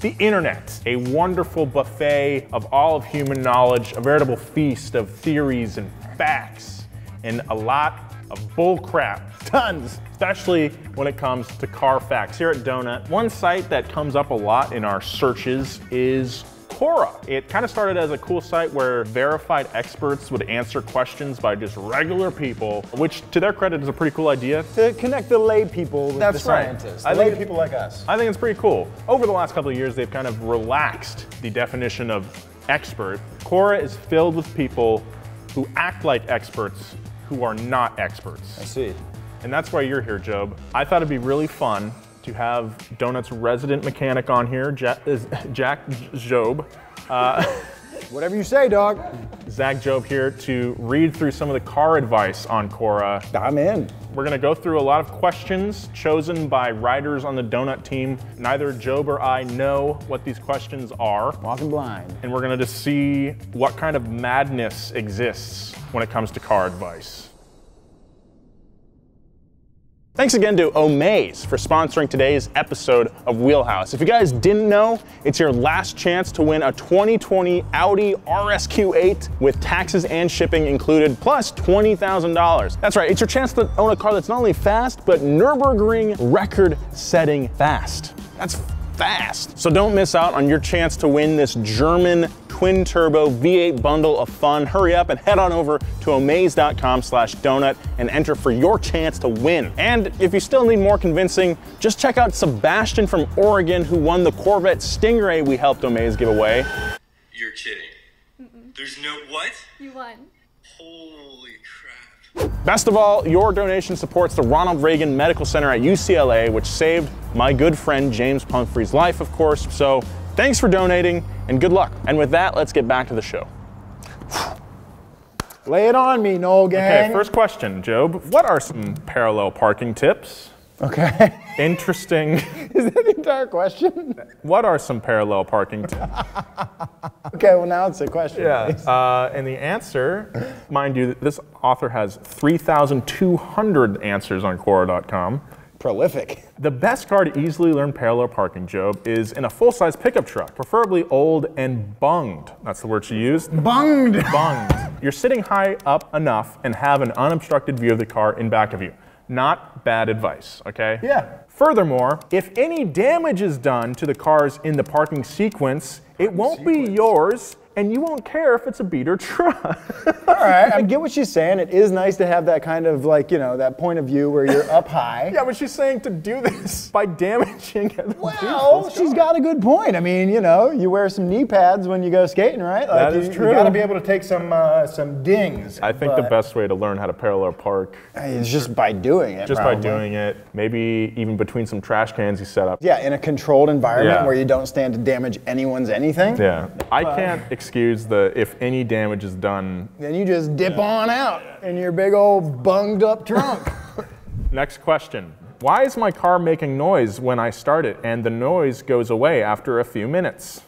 The internet, a wonderful buffet of all of human knowledge, a veritable feast of theories and facts, and a lot of bull crap, tons, especially when it comes to car facts. Here at Donut, one site that comes up a lot in our searches is Quora. It kind of started as a cool site where verified experts would answer questions by just regular people, which to their credit is a pretty cool idea. To connect the lay people with the scientists, the lay people like us. I think it's pretty cool. Over the last couple of years, they've kind of relaxed the definition of expert. Quora is filled with people who act like experts who are not experts. I see. And that's why you're here, Job. I thought it'd be really fun to have Donut's resident mechanic on here, Jack Job. Whatever you say, dog. Zach Job here to read through some of the car advice on Quora. I'm in. We're gonna go through a lot of questions chosen by riders on the Donut team. Neither Job or I know what these questions are. Walking blind. And we're gonna just see what kind of madness exists when it comes to car advice. Thanks again to Omaze for sponsoring today's episode of Wheelhouse. If you guys didn't know, it's your last chance to win a 2020 Audi RSQ8 with taxes and shipping included, plus $20,000. That's right, it's your chance to own a car that's not only fast, but Nürburgring record-setting fast. That's fast. So don't miss out on your chance to win this German twin-turbo V8 bundle of fun. Hurry up and head on over to omaze.com/donut and enter for your chance to win. And if you still need more convincing, just check out Sebastian from Oregon, who won the Corvette Stingray we helped Omaze give away. You're kidding. There's no what? You won. Holy crap. Best of all, your donation supports the Ronald Reagan Medical Center at UCLA, which saved my good friend James Pumphrey's life, of course. So thanks for donating and good luck. And with that, let's get back to the show. Lay it on me, Noel gang. Okay, first question, Job. What are some parallel parking tips? Okay. Interesting. Is that the entire question? What are some parallel parking tips? Okay, well now it's a question. Yeah, and the answer, mind you, this author has 3,200 answers on Quora.com. Prolific. The best car to easily learn parallel parking, Job, is in a full-size pickup truck, preferably old and bunged. That's the word she used. Bunged. Bunged. You're sitting high up enough and have an unobstructed view of the car in back of you. Not bad advice, okay? Yeah. Furthermore, if any damage is done to the cars in the parking sequence, it won't be yours, and you won't care if it's a beater truck. All right, I get what she's saying. It is nice to have that kind of like, you know, that point of view where you're up high. Yeah, but she's saying to do this by damaging other Well, she's got a good point. I mean, you know, you wear some knee pads when you go skating, right? Like, that is true. You got to be able to take some dings. I think the best way to learn how to parallel park is just by doing it. Just by doing it. Maybe even between some trash cans you set up. Yeah, in a controlled environment where you don't stand to damage anyone's anything. Yeah. I can't excuse the if any damage is done. Then you just dip on out in your big old bunged up trunk. Next question. Why is my car making noise when I start it and the noise goes away after a few minutes?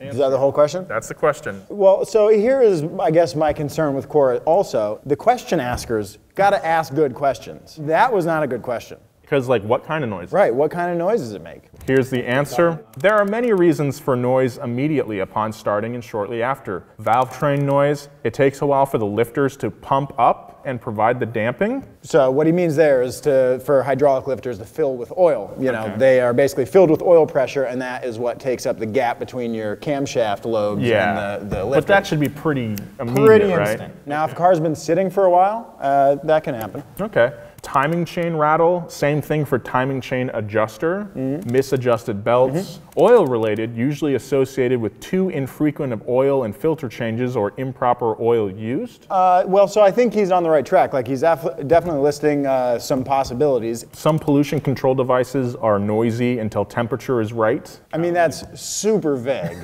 Is that the whole question? That's the question. Well, so here is, I guess, my concern with Quora also. The question askers got to ask good questions. That was not a good question. Because, like, what kind of noise? Right, what kind of noise does it make? Here's the answer. There are many reasons for noise immediately upon starting and shortly after. Valve train noise, it takes a while for the lifters to pump up and provide the damping. So what he means there is for hydraulic lifters to fill with oil. You know, they are basically filled with oil pressure, and that is what takes up the gap between your camshaft lobes and the lifter. But that should be pretty immediate, pretty right? instant. Now, if a car's been sitting for a while, that can happen. Okay. Timing chain rattle, same thing for timing chain adjuster, misadjusted belts. Oil related, usually associated with too infrequent of oil and filter changes or improper oil used. Well, so I think he's on the right track. Like, he's definitely listing some possibilities. Some pollution control devices are noisy until temperature is right. I mean, that's super vague.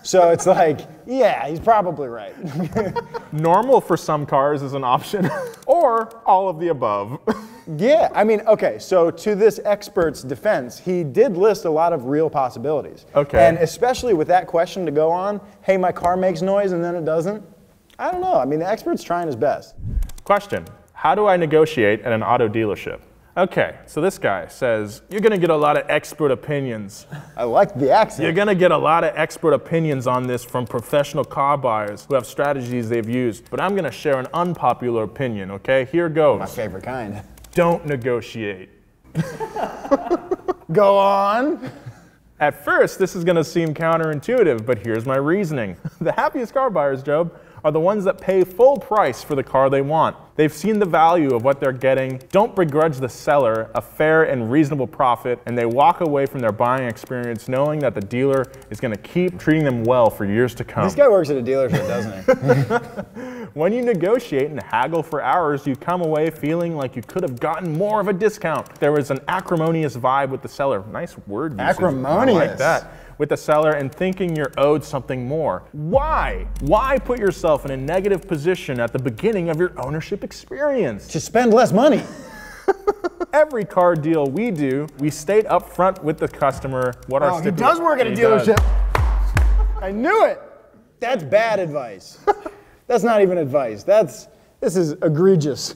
So it's like, yeah, he's probably right. Normal for some cars is an option, or all of the above. Yeah, I mean, okay, so to this expert's defense, he did list a lot of real possibilities. Okay. And especially with that question to go on, hey, my car makes noise and then it doesn't. I don't know. I mean, the expert's trying his best. Question, how do I negotiate at an auto dealership? Okay, so this guy says, you're gonna get a lot of expert opinions. I like the accent. You're gonna get a lot of expert opinions on this from professional car buyers who have strategies they've used, but I'm gonna share an unpopular opinion, okay? Here goes. My favorite kind. Don't negotiate. Go on. At first, this is gonna seem counterintuitive, but here's my reasoning. The happiest car buyers, Job, are the ones that pay full price for the car they want. They've seen the value of what they're getting, don't begrudge the seller a fair and reasonable profit, and they walk away from their buying experience knowing that the dealer is gonna keep treating them well for years to come. This guy works at a dealership, doesn't he? When you negotiate and haggle for hours, you come away feeling like you could have gotten more of a discount. There was an acrimonious vibe with the seller. Nice word usage. Acrimonious. I like that. With the seller and thinking you're owed something more. Why? Why put yourself in a negative position at the beginning of your ownership experience? To spend less money. Every car deal we do, we state up front with the customer what our He does work at a dealership. I knew it. That's bad advice. That's not even advice. This is egregious.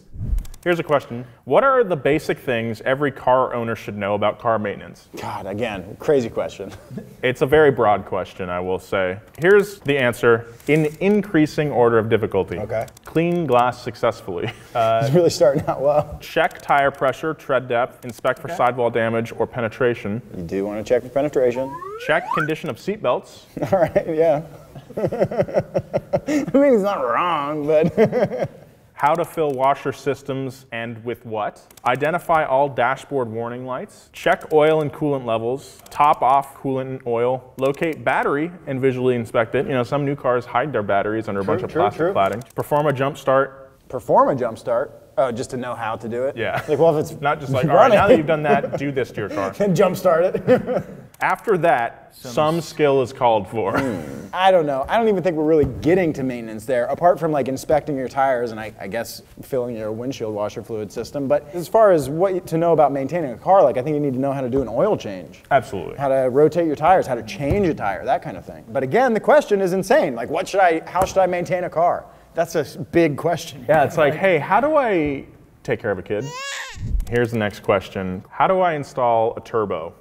Here's a question. What are the basic things every car owner should know about car maintenance? God, again, crazy question. It's a very broad question, I will say. Here's the answer in increasing order of difficulty. Okay. Clean glass successfully. It's really starting out well. Check tire pressure, tread depth, inspect for sidewall damage or penetration. You do want to check for penetration. Check condition of seat belts. All right, yeah. I mean, he's not wrong, but... How to fill washer systems and with what. Identify all dashboard warning lights. Check oil and coolant levels. Top off coolant and oil. Locate battery and visually inspect it. You know, some new cars hide their batteries under a bunch of plastic cladding. Perform a jump start. Perform a jump start? Oh, just to know how to do it? Yeah. Like, well, if it's not just like, all right, now that you've done that, do this to your car. And jump start it. After that, some skill is called for. I don't know. I don't even think we're really getting to maintenance there, apart from like inspecting your tires and I guess filling your windshield washer fluid system. But as far as what to know about maintaining a car, like I think you need to know how to do an oil change. Absolutely. How to rotate your tires, how to change a tire, that kind of thing. But again, the question is insane. Like, how should I maintain a car? That's a big question. Yeah, it's like, hey, how do I take care of a kid? Here's the next question. How do I install a turbo?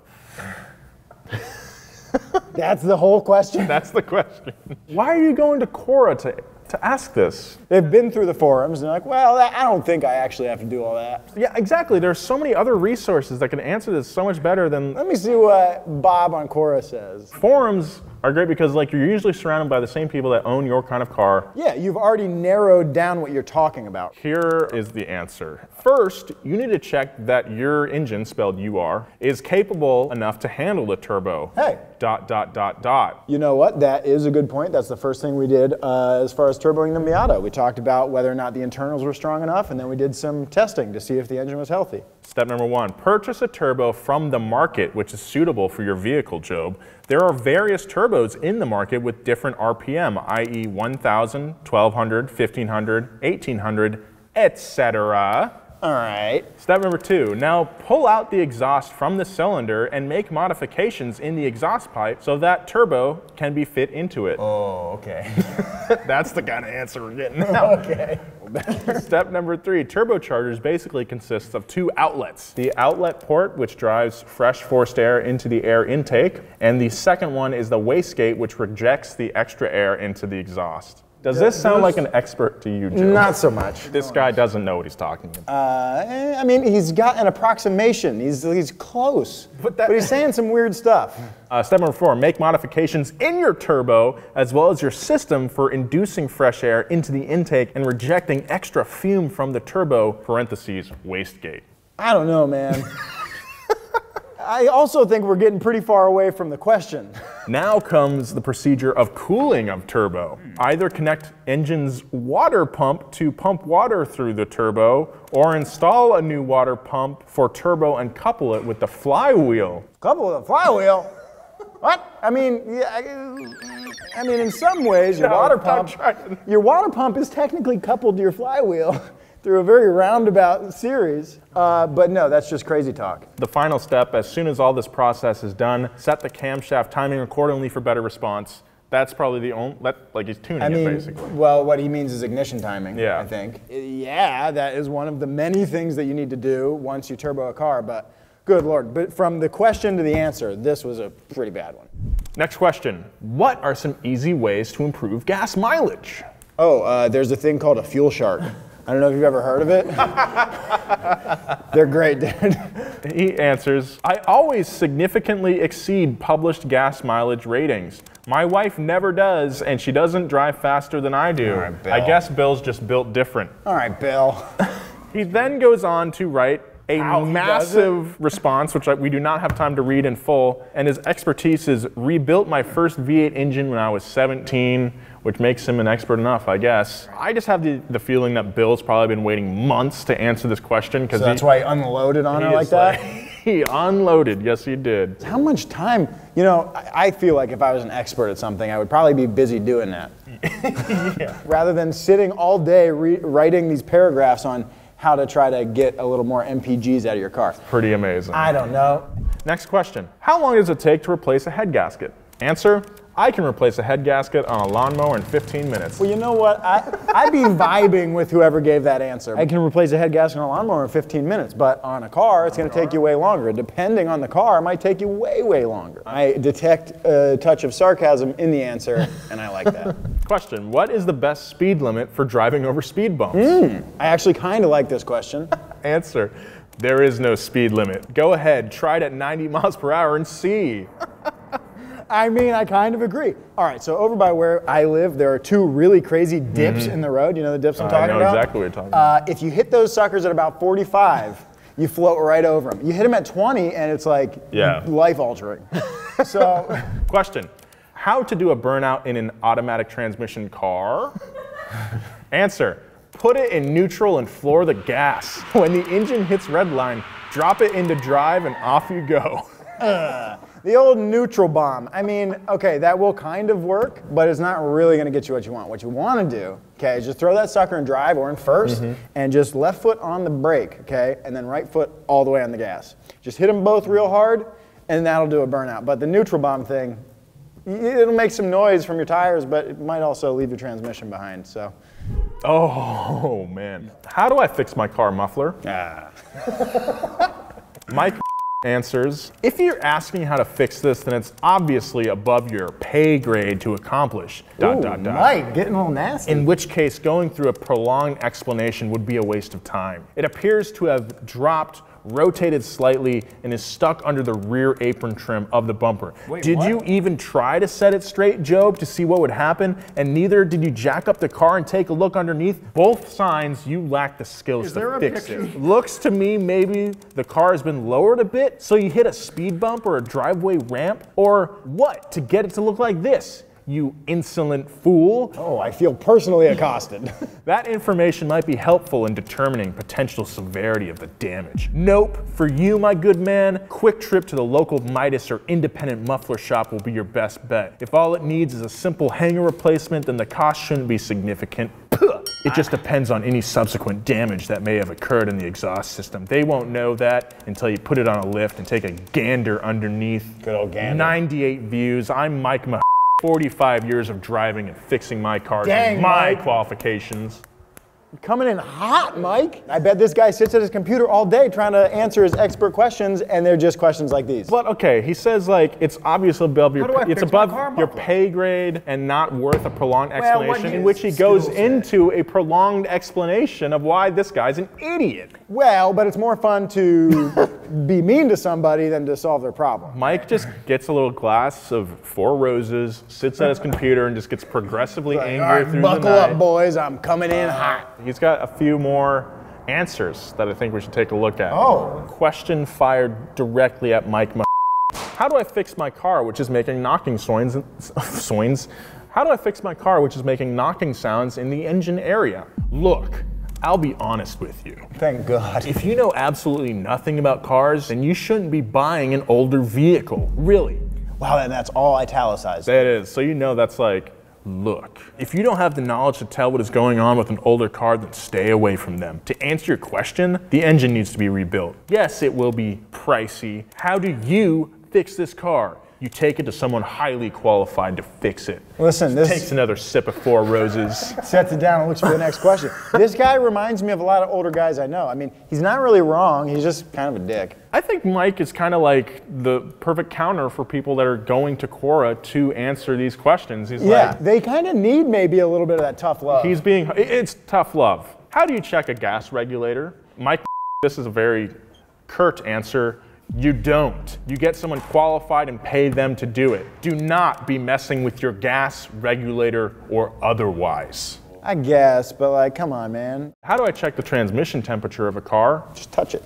That's the whole question? That's the question. Why are you going to Quora to ask this? They've been through the forums and they're like, well, I don't think I actually have to do all that. Yeah, exactly. There's so many other resources that can answer this so much better than... Let me see what Bob on Quora says. Forums are great because like you're usually surrounded by the same people that own your kind of car. Yeah, you've already narrowed down what you're talking about. Here is the answer. First, you need to check that your engine, spelled UR, is capable enough to handle the turbo. Hey. ... You know what? That is a good point. That's the first thing we did as far as turboing the Miata. We talked about whether or not the internals were strong enough, and then we did some testing to see if the engine was healthy. Step number 1, purchase a turbo from the market which is suitable for your vehicle, Job. There are various turbos in the market with different RPM, i.e. 1,000, 1,200, 1,500, 1,800, etc. All right. Step number 2, now pull out the exhaust from the cylinder and make modifications in the exhaust pipe so that turbo can be fit into it. Oh, okay. That's the kind of answer we're getting now. Okay. Step number 3, turbochargers basically consists of 2 outlets. The outlet port, which drives fresh forced air into the air intake, and the second one is the wastegate, which rejects the extra air into the exhaust. Does this sound like an expert to you, Joe? Not so much. This guy doesn't know what he's talking about. I mean, he's got an approximation. He's close, but he's saying some weird stuff. Step number 4, make modifications in your turbo as well as your system for inducing fresh air into the intake and rejecting extra fume from the turbo, parentheses, wastegate. I don't know, man. I also think we're getting pretty far away from the question. Now comes the procedure of cooling of turbo. Either connect engine's water pump to pump water through the turbo, or install a new water pump for turbo and couple it with the flywheel. Couple with a flywheel? What? I mean, yeah, I mean, in some ways, your water pump is technically coupled to your flywheel through a very roundabout series. But no, that's just crazy talk. The final step, as soon as all this process is done, set the camshaft timing accordingly for better response. That's probably the only, like he's tuning I mean, it basically. well, what he means is ignition timing, Yeah. I think. Yeah, that is one of the many things that you need to do once you turbo a car, but good Lord. But from the question to the answer, this was a pretty bad one. Next question. What are some easy ways to improve gas mileage? Oh, there's a thing called a fuel shark. I don't know if you've ever heard of it. They're great, dude. He answers, I always significantly exceed published gas mileage ratings. My wife never does, and she doesn't drive faster than I do. All right, Bill. I guess Bill's just built different. All right, Bill. He then goes on to write a How he does massive response, which we do not have time to read in full, and his expertise is rebuilt my first V8 engine when I was 17, which makes him an expert enough, I guess. I just have the feeling that Bill's probably been waiting months to answer this question. So that's why he unloaded on her like that? He unloaded, yes he did. How much time, you know, I feel like if I was an expert at something, I would probably be busy doing that. Yeah. Rather than sitting all day writing these paragraphs on how to try to get a little more MPGs out of your car. Pretty amazing. I don't know. Next question. How long does it take to replace a head gasket? Answer, I can replace a head gasket on a lawnmower in 15 minutes. Well, you know what? I'd be vibing with whoever gave that answer. I can replace a head gasket on a lawnmower in 15 minutes, but on a car, it's going to take you way longer. Depending on the car, it might take you way, way longer. I detect a touch of sarcasm in the answer, and I like that. Question, what is the best speed limit for driving over speed bumps? I actually kind of like this question. Answer, there is no speed limit. Go ahead, try it at 90 miles per hour and see. I mean, I kind of agree. All right, so over by where I live, there are two really crazy dips in the road. You know the dips I'm talking about? I know exactly what you're talking about. If you hit those suckers at about 45, you float right over them. You hit them at 20, and it's like life-altering. So, Question, how to do a burnout in an automatic transmission car? Answer, put it in neutral and floor the gas. When the engine hits red line, drop it into drive and off you go. the old neutral bomb. I mean, okay, that will kind of work, but it's not really going to get you what you want. What you want to do, okay, is just throw that sucker in drive or in first, and just left foot on the brake, okay, and then right foot all the way on the gas. Just hit them both real hard, and that'll do a burnout. But the neutral bomb thing, it'll make some noise from your tires, but it might also leave your transmission behind, so. Oh, man. How do I fix my car muffler? Mike answers, if you're asking how to fix this, then it's obviously above your pay grade to accomplish. Mike, getting a little nasty. In which case, going through a prolonged explanation would be a waste of time. It appears to have dropped, rotated slightly, and is stuck under the rear apron trim of the bumper. Did you even try to set it straight, Job, to see what would happen? And neither did you jack up the car and take a look underneath? Both signs you lack the skills to fix it. Looks to me maybe the car has been lowered a bit, so you hit a speed bump or a driveway ramp, or what, to get it to look like this? You insolent fool. Oh, I feel personally accosted. That information might be helpful in determining potential severity of the damage. Nope, for you, my good man, quick trip to the local Midas or independent muffler shop will be your best bet. If all it needs is a simple hanger replacement, then the cost shouldn't be significant. It just depends on any subsequent damage that may have occurred in the exhaust system. They won't know that until you put it on a lift and take a gander underneath. Good old gander. 98 views. I'm Mike 45 years of driving and fixing my cars Dang, with my Mike. qualifications. Coming in hot, Mike. I bet this guy sits at his computer all day trying to answer his expert questions, and they're just questions like these. But okay, he says like it's obviously above your fix my car your muffler? pay grade and not worth a prolonged what explanation, in his which he goes skill set. into a prolonged explanation of why this guy's an idiot. Well, but it's more fun to be mean to somebody than to solve their problem. Mike just gets a little glass of 4 Roses, sits at his computer, and just gets progressively All angry right, through buckle the night. up, boys. I'm coming in hot. He's got a few more answers that I think we should take a look at. Oh. Question fired directly at Mike. How do I fix my car, which is making knocking sounds? How do I fix my car, which is making knocking sounds in the engine area? Look, I'll be honest with you. Thank God. If you know absolutely nothing about cars, then you shouldn't be buying an older vehicle. Really. Wow, and that's all italicized. That is. So you know that's like, look. If you don't have the knowledge to tell what is going on with an older car, then stay away from them. To answer your question, the engine needs to be rebuilt. Yes, it will be pricey. How do you fix this car? you take it to someone highly qualified to fix it. Listen, this Takes another sip of Four Roses. sets it down and looks for the next question. This guy reminds me of a lot of older guys I know. I mean, he's not really wrong. He's just kind of a dick. I think Mike is kind of like the perfect counter for people that are going to Quora to answer these questions. He's like, they kind of need maybe a little bit of that tough love. it's tough love. How do you check a gas regulator? Mike, this is a very curt answer. You don't. You get someone qualified and pay them to do it. Do not be messing with your gas regulator or otherwise. I guess, but like, come on, man. How do I check the transmission temperature of a car? Just touch it.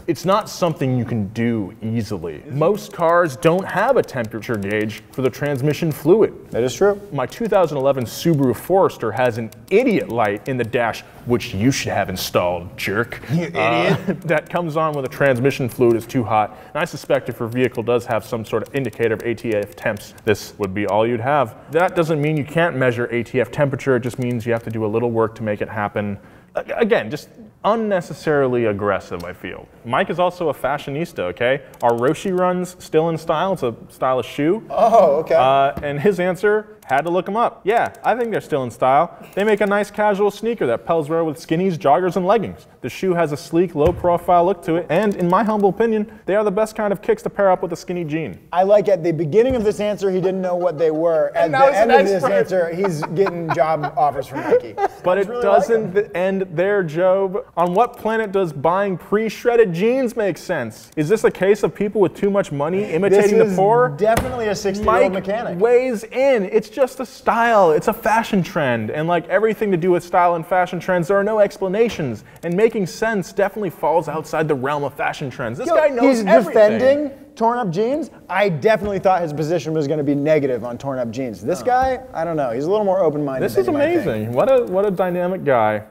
It's not something you can do easily. Most cars don't have a temperature gauge for the transmission fluid. That is true. My 2011 Subaru Forester has an idiot light in the dash, which you should have installed, jerk. You idiot. That comes on when the transmission fluid is too hot. And I suspect if your vehicle does have some sort of indicator of ATF temps, this would be all you'd have. That doesn't mean you can't measure ATF temperature. It just means you have to do a little work to make it happen. Again, just unnecessarily aggressive, I feel. Mike is also a fashionista, okay? Are Roshe runs still in style? It's a stylish shoe. Oh, okay. And his answer, had to look them up. Yeah, I think they're still in style. They make a nice casual sneaker that pels well with skinnies, joggers, and leggings. The shoe has a sleek, low-profile look to it, and in my humble opinion, they are the best kind of kicks to pair up with a skinny jean. I like at the beginning of this answer, he didn't know what they were. At the end of this answer, he's getting job offers from Nike. But it doesn't end there, Job. On what planet does buying pre-shredded jeans make sense? Is this a case of people with too much money imitating the poor? This is definitely a 60-year-old mechanic. Weighs in. It's just a style. It's a fashion trend. And like everything to do with style and fashion trends, there are no explanations. And making sense definitely falls outside the realm of fashion trends. This guy knows everything. He's defending torn up jeans. I definitely thought his position was going to be negative on torn up jeans. This guy, I don't know. He's a little more open-minded. This is amazing. What a dynamic guy.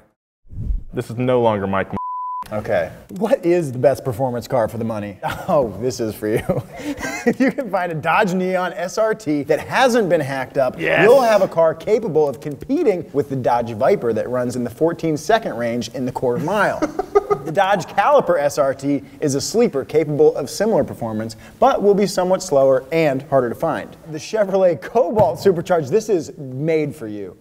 This is no longer Mike. Okay. What is the best performance car for the money? Oh, this is for you. If you can find a Dodge Neon SRT that hasn't been hacked up, you'll have a car capable of competing with the Dodge Viper that runs in the 14-second range in the quarter mile. The Dodge Caliper SRT is a sleeper capable of similar performance, but will be somewhat slower and harder to find. The Chevrolet Cobalt Supercharged, this is made for you.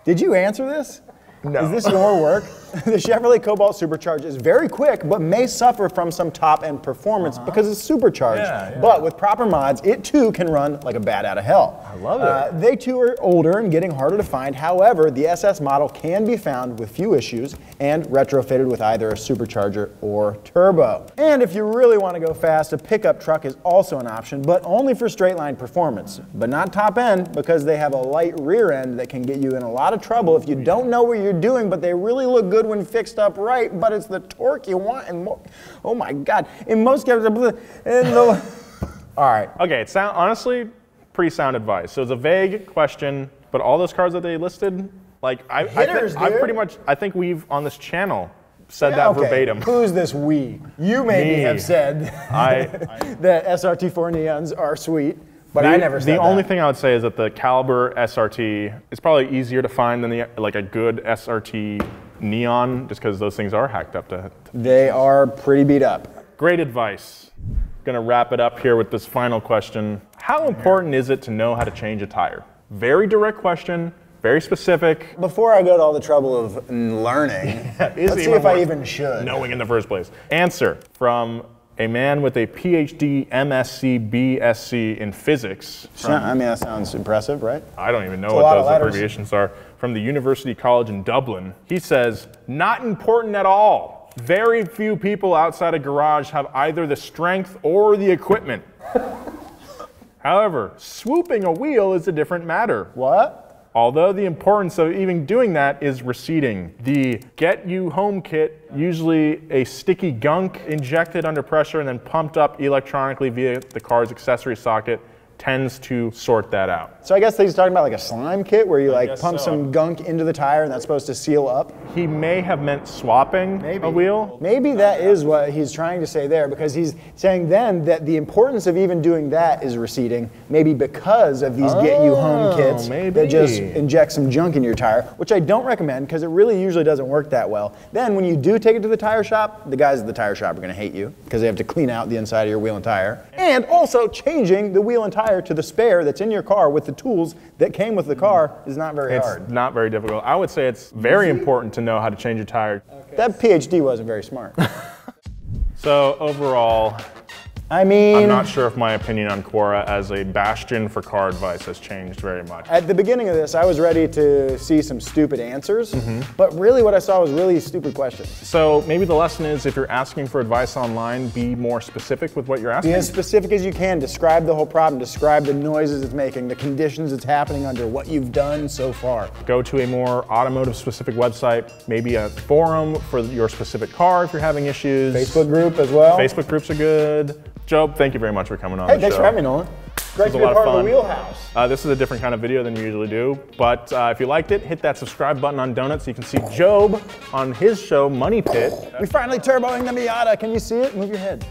Did you answer this? No. Is this your work? The Chevrolet Cobalt Supercharged is very quick, but may suffer from some top-end performance because it's supercharged. But with proper mods, it too can run like a bat out of hell. I love it. They too are older and getting harder to find. However, the SS model can be found with few issues and retrofitted with either a supercharger or turbo. And if you really want to go fast, a pickup truck is also an option, but only for straight-line performance. But not top-end, because they have a light rear end that can get you in a lot of trouble if you don't know what you're doing, but they really look good when fixed up right, but it's the torque you want, and oh my God, in most cases, all right. Okay, it honestly, pretty sound advice. So it's a vague question, but all those cars that they listed, like I think we've on this channel said that verbatim. Who's this we? You maybe have said that SRT4 Neons are sweet. But I never said that. The only thing I would say is that the Caliber SRT is probably easier to find than like a good SRT Neon, just because those things are hacked up to. They are pretty beat up. Great advice. Gonna wrap it up here with this final question. How important is it to know how to change a tire? Very direct question, very specific. Before I go to all the trouble of learning, let's see if I even should. Knowing in the first place. Answer from a man with a PhD, MSc, BSc in physics. I mean, that sounds impressive, right? I don't even know what those abbreviations are. From the University College in Dublin. He says, not important at all. Very few people outside a garage have either the strength or the equipment. However, swooping a wheel is a different matter. What? Although the importance of even doing that is receding. The Get You Home kit, usually a sticky gunk injected under pressure and then pumped up electronically via the car's accessory socket, tends to sort that out. So I guess he's talking about like a slime kit where you like guess pump so. some gunk into the tire and that's supposed to seal up. He may have meant swapping a wheel. Maybe that is what he's trying to say there, because he's saying then that the importance of even doing that is receding, maybe because of these get you home kits that just inject some junk in your tire, which I don't recommend because it really usually doesn't work that well. Then when you do take it to the tire shop, the guys at the tire shop are going to hate you because they have to clean out the inside of your wheel and tire. And also changing the wheel and tire to the spare that's in your car with the tools that came with the car is not very hard. It's not very difficult. I would say it's very important to know how to change your tire. Okay. That PhD wasn't very smart. So overall, I mean, I'm not sure if my opinion on Quora as a bastion for car advice has changed very much. At the beginning of this, I was ready to see some stupid answers, but really what I saw was really stupid questions. So maybe the lesson is if you're asking for advice online, be more specific with what you're asking. Be as specific as you can. Describe the whole problem. Describe the noises it's making, the conditions it's happening under, what you've done so far. Go to a more automotive specific website, maybe a forum for your specific car if you're having issues. Facebook group as well. Facebook groups are good. Job, thank you very much for coming on Hey, the thanks show. for having me, Nolan. Great to be a part of the Wheelhouse. This is a different kind of video than you usually do, but if you liked it, hit that subscribe button on Donut so you can see Job on his show, Money Pit. We finally turboing the Miata. Can you see it? Move your head.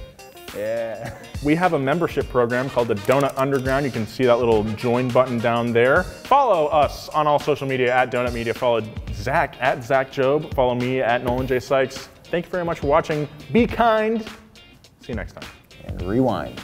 Yeah. We have a membership program called the Donut Underground. You can see that little join button down there. Follow us on all social media at Donut Media. Follow Zach at Zach Job. Follow me at Nolan J. Sykes. Thank you very much for watching. Be kind. See you next time. And rewind.